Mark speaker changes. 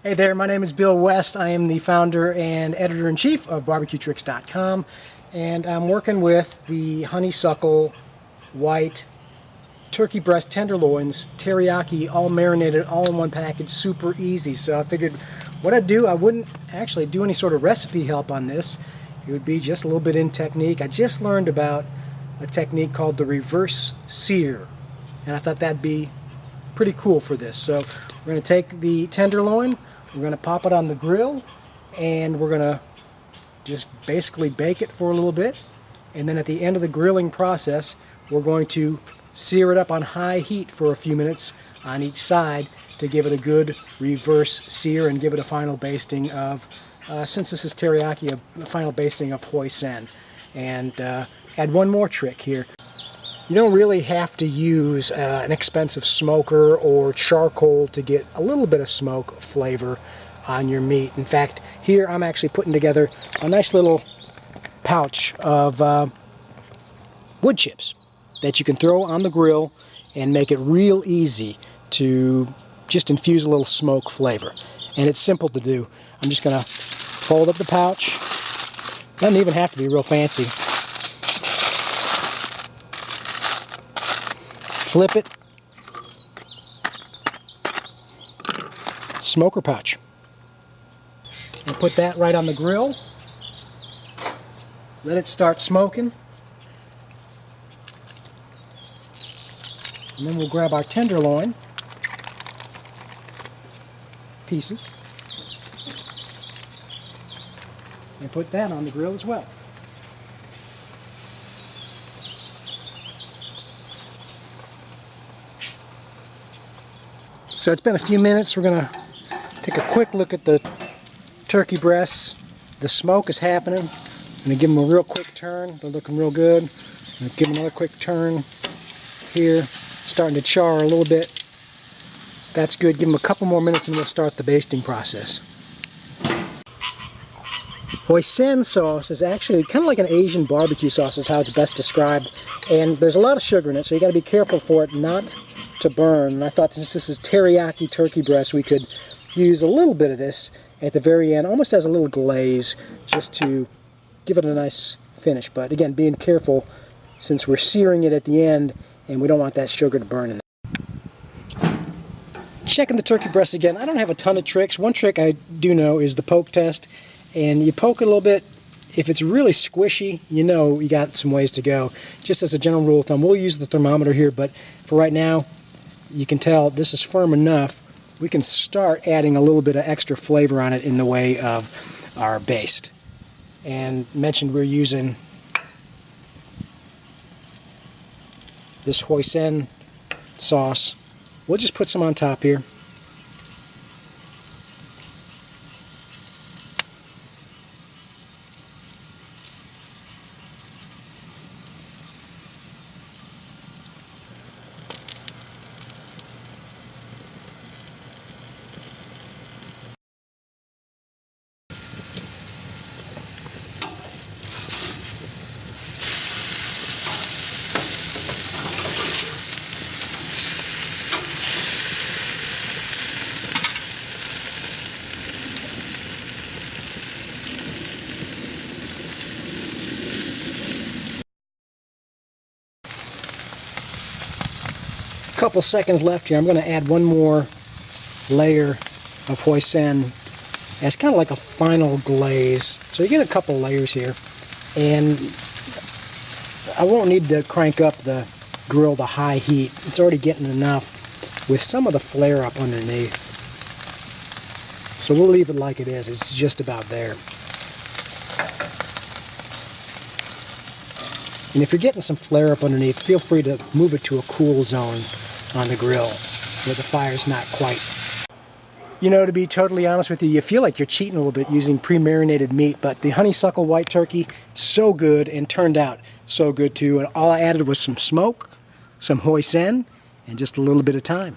Speaker 1: Hey there, my name is Bill West. I am the founder and editor-in-chief of BBQtricks.com, and I'm working with the Honeysuckle White turkey breast tenderloins, teriyaki, all marinated, all in one package, super easy. So I figured what I'd do, I wouldn't actually do any sort of recipe help on this. It would be just a little bit in technique. I just learned about a technique called the reverse sear, and I thought that'd be pretty cool for this. So we're going to take the tenderloin, we're going to pop it on the grill, and we're going to just basically bake it for a little bit, and then at the end of the grilling process we're going to sear it up on high heat for a few minutes on each side to give it a good reverse sear and give it a final basting of, since this is teriyaki, a final basting of hoisin. And add one more trick here. You don't really have to use an expensive smoker or charcoal to get a little bit of smoke flavor on your meat. In fact, here I'm actually putting together a nice little pouch of wood chips that you can throw on the grill and make it real easy to just infuse a little smoke flavor. And it's simple to do. I'm just going to fold up the pouch. Doesn't even have to be real fancy. Flip it, smoker pouch, and put that right on the grill. Let it start smoking, and then we'll grab our tenderloin pieces and put that on the grill as well. So it's been a few minutes. We're going to take a quick look at the turkey breasts. The smoke is happening. I'm going to give them a real quick turn. They're looking real good. I'm going to give them another quick turn here. Starting to char a little bit. That's good. Give them a couple more minutes and we'll start the basting process. Hoisin sauce is actually kind of like an Asian barbecue sauce is how it's best described. And there's a lot of sugar in it, so you got to be careful for it not to burn. And I thought since this is teriyaki turkey breast, we could use a little bit of this at the very end, almost as a little glaze, just to give it a nice finish. But again, being careful since we're searing it at the end and we don't want that sugar to burn in there. Checking the turkey breast again, I don't have a ton of tricks. One trick I do know is the poke test. And you poke it a little bit. If it's really squishy, you know you got some ways to go. Just as a general rule of thumb, we'll use the thermometer here, but for right now, you can tell this is firm enough. We can start adding a little bit of extra flavor on it in the way of our baste. And mentioned we're using this hoisin sauce. We'll just put some on top here. Couple seconds left here. I'm going to add one more layer of hoisin as kind of like a final glaze. So you get a couple layers here, and I won't need to crank up the grill to high heat. It's already getting enough with some of the flare up underneath. So we'll leave it like it is. It's just about there. And if you're getting some flare up underneath, feel free to move it to a cool zone on the grill where the fire's not quite. You know, to be totally honest with you, you feel like you're cheating a little bit using pre-marinated meat, but the Honeysuckle White turkey, so good and turned out so good too. And all I added was some smoke, some hoisin, and just a little bit of thyme.